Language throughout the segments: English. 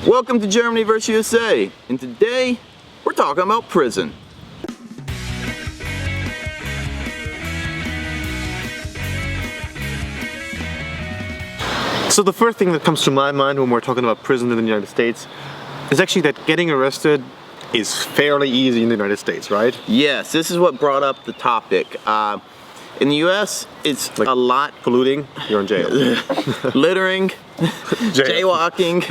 Welcome to Germany vs. USA, and today we're talking about prison. So the first thing that comes to my mind when we're talking about prison in the United States is actually that getting arrested is fairly easy in the United States, right? Yes, this is what brought up the topic. In the US, it's like a lot. Polluting, you're in jail. Littering, jaywalking.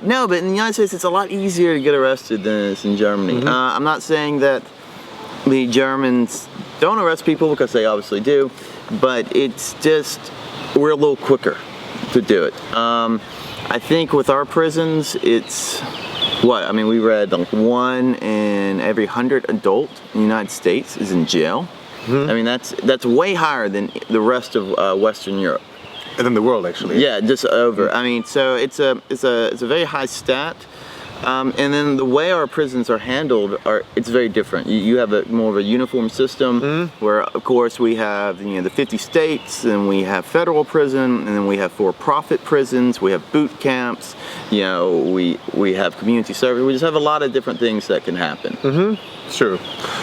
No, but in the United States, it's a lot easier to get arrested than it is in Germany. I'm not saying that the Germans don't arrest people, because they obviously do, but it's just, we're a little quicker to do it. I think with our prisons, it's we read like 1 in every 100 adult in the United States is in jail. I mean, that's way higher than the rest of Western Europe. And in the world, actually. Yeah, just over. I mean, so it's a very high stat. And then the way our prisons are handled it's very different. You have more of a uniform system where, of course, we have the 50 states, and we have federal prison, and then we have for-profit prisons. We have boot camps. We have community service. We just have a lot of different things that can happen. Sure.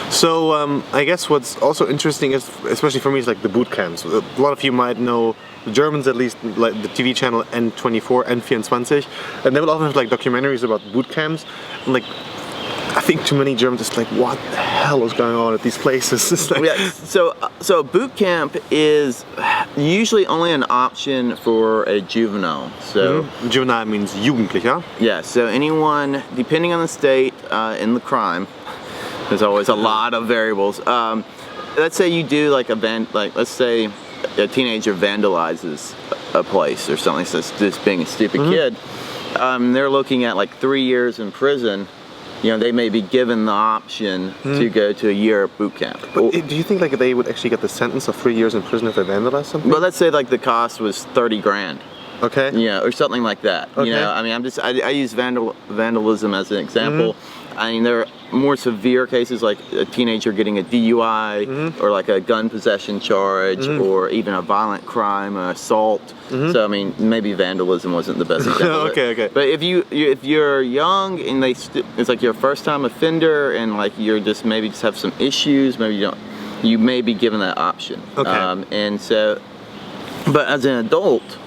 So I guess what's also interesting is, especially for me, is like the boot camps. A lot of you might know, the Germans at least, like the TV channel N24, N24, and they will often have like documentaries about boot camps. And like, I think too many Germans just like, what the hell is going on at these places? It's like, yeah, so boot camp is usually only an option for a juvenile. So juvenile means Jugendlicher. Yeah, so anyone, depending on the state in the crime, there's always a lot of variables. Let's say you do like let's say a teenager vandalizes a place or something, so just being a stupid kid. They're looking at like 3 years in prison. They may be given the option to go to a year at boot camp. But do you think like they would actually get the sentence of 3 years in prison if they vandalize something? Well, let's say like the cost was 30 grand. Okay. Or something like that. Okay. I mean, I use vandalism as an example. I mean, there are more severe cases like a teenager getting a DUI or like a gun possession charge or even a violent crime, assault. So I mean, maybe vandalism wasn't the best example. Okay. But if you're young and it's like your first time offender and like you're just maybe have some issues, maybe you may be given that option. Okay. And so, but as an adult,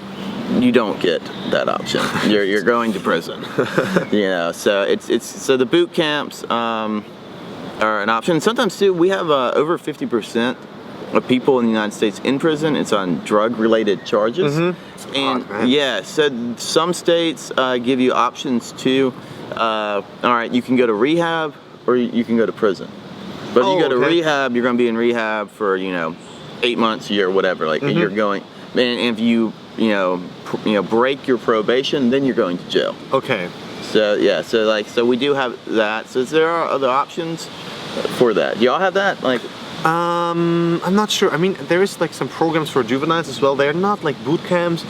you don't get that option. You're going to prison. So the boot camps are an option. Sometimes too, we have over 50% of people in the United States in prison. It's on drug-related charges. And yeah, so some states give you options too. All right, you can go to rehab or you can go to prison. But if you go to rehab, you're going to be in rehab for 8 months, a year, whatever. Like you're going, and if you break your probation, then you're going to jail. Okay. So yeah, so we do have that. So there are other options for that. Do y'all have that? Like, I'm not sure. I mean, there is like some programs for juveniles as well. They're not like boot camps,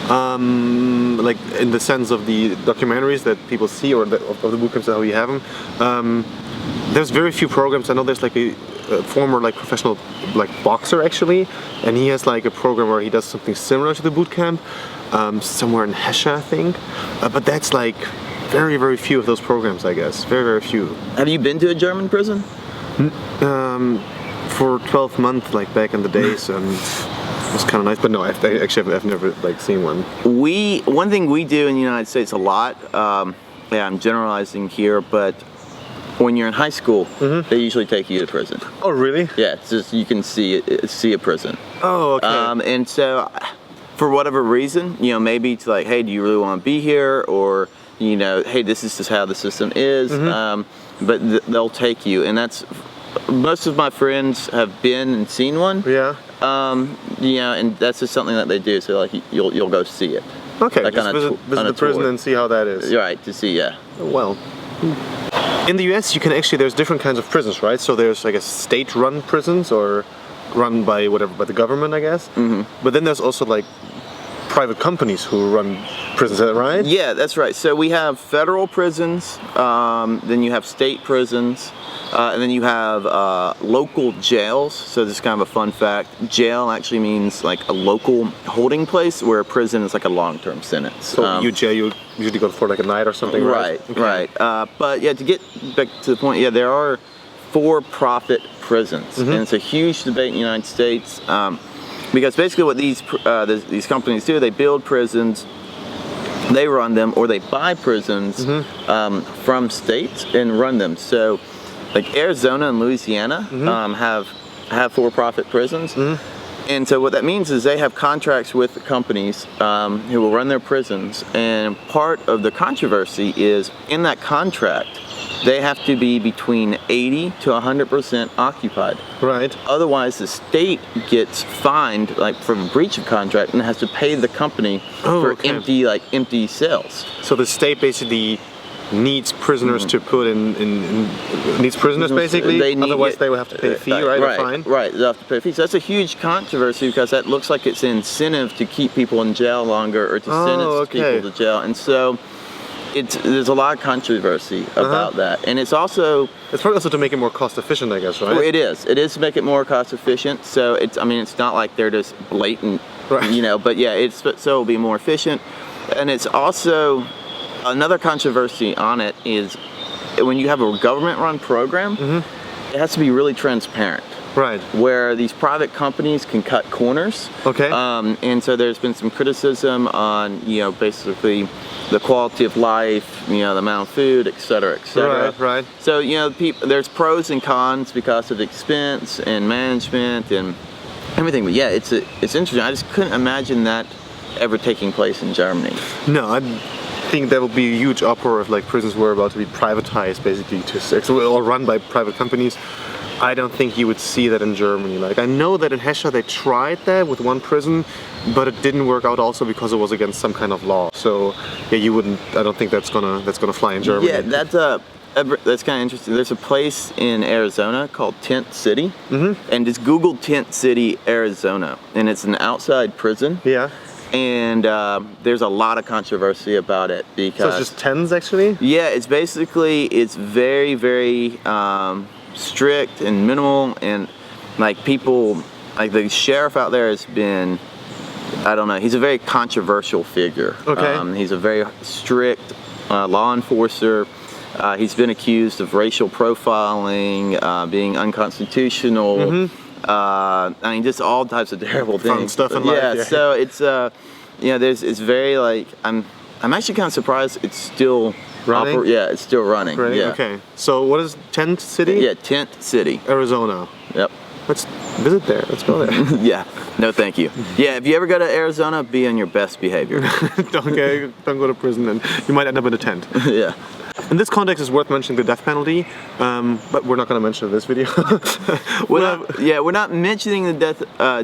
like in the sense of the documentaries that people see, or of the boot camps how we have them. There's very few programs. I know there's like a former like professional like boxer actually, and he has like a program where he does something similar to the boot camp, somewhere in Hesse, I think. But that's like very, very few of those programs, I guess. Very, very few. Have you been to a German prison? For 12 months, like back in the days, it was kind of nice. But no, I've never like seen one. One thing we do in the United States a lot. I'm generalizing here, but when you're in high school, they usually take you to prison. Oh, really? Yeah, it's just you can see a prison. Oh, okay. And so, for whatever reason, maybe it's like, hey, do you really want to be here? Or, hey, this is just how the system is. But they'll take you, and that's most of my friends have been and seen one. Yeah. And that's just something that they do. So like you'll go see it. Okay. Like just visit the prison and see how that is. Right, to see, yeah. Well. In the US, you can actually, there's different kinds of prisons, right? So there's, I guess, state-run prisons or run by the government, I guess. But then there's also like private companies who run prisons, is that right? Yeah, that's right. So we have federal prisons, then you have state prisons, and then you have local jails. So this is kind of a fun fact. Jail actually means like a local holding place, where a prison is like a long-term sentence. So you usually go for like a night or something, right? Right, right. But yeah, to get back to the point, yeah, there are for-profit prisons, and it's a huge debate in the United States. Because basically what these companies do, they build prisons, they run them, or they buy prisons from states and run them. So like Arizona and Louisiana have for-profit prisons. And so what that means is they have contracts with the companies who will run their prisons. And part of the controversy is in that contract, they have to be between 80 to 100% occupied. Right. Otherwise, the state gets fined, like for a breach of contract, and has to pay the company for empty cells. So the state basically needs prisoners to put needs prisoners basically. Otherwise, they will have to pay a fee, right? Right. A fine. Right. They have to pay a fee. So that's a huge controversy because that looks like it's an incentive to keep people in jail longer or to sentence people to jail, and so. There's a lot of controversy about that, and it's probably also to make it more cost efficient, I guess, right? Well, it is to make it more cost efficient. So it's not like they're just blatant, right. But yeah, so it'll be more efficient, and it's also another controversy on it is when you have a government-run program, it has to be really transparent. Right. Where these private companies can cut corners. Okay. And so there's been some criticism on, basically the quality of life, the amount of food, et cetera, et cetera. Right, right. So, there's pros and cons because of expense and management and everything. But yeah, it's interesting. I just couldn't imagine that ever taking place in Germany. No, I think there will be a huge uproar if like prisons were about to be privatized, basically, or run by private companies. I don't think you would see that in Germany. Like I know that in Hesse they tried that with one prison, but it didn't work out also because it was against some kind of law. So yeah, you wouldn't. I don't think that's gonna fly in Germany. Yeah, that's kind of interesting. There's a place in Arizona called Tent City, and just Google Tent City, Arizona, and it's an outside prison. Yeah. And there's a lot of controversy about it because. So it's just tents actually? Yeah, it's very, very. Strict and minimal, and like people, like the sheriff out there has been, I don't know, he's a very controversial figure. Okay. He's a very strict law enforcer. He's been accused of racial profiling, being unconstitutional. Just all types of terrible things. Fun stuff in life. Yeah. So it's it's very like I'm actually kind of surprised it's still. Running? Yeah, it's still running. Right? Yeah. Okay. So what is Tent City? Yeah, Tent City. Arizona. Yep. Let's visit there. Let's go there. Yeah. No, thank you. Yeah, if you ever go to Arizona, be on your best behavior. Don't go to prison, and you might end up in a tent. Yeah. In this context, it's worth mentioning the death penalty, but we're not going to mention it in this video. We're not mentioning the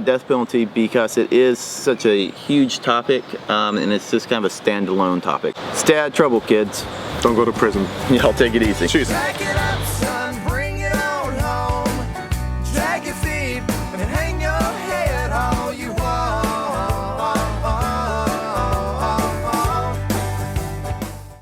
death penalty because it is such a huge topic, and it's just kind of a standalone topic. Stay out of trouble, kids. Don't go to prison. Y'all take it easy. Cheers.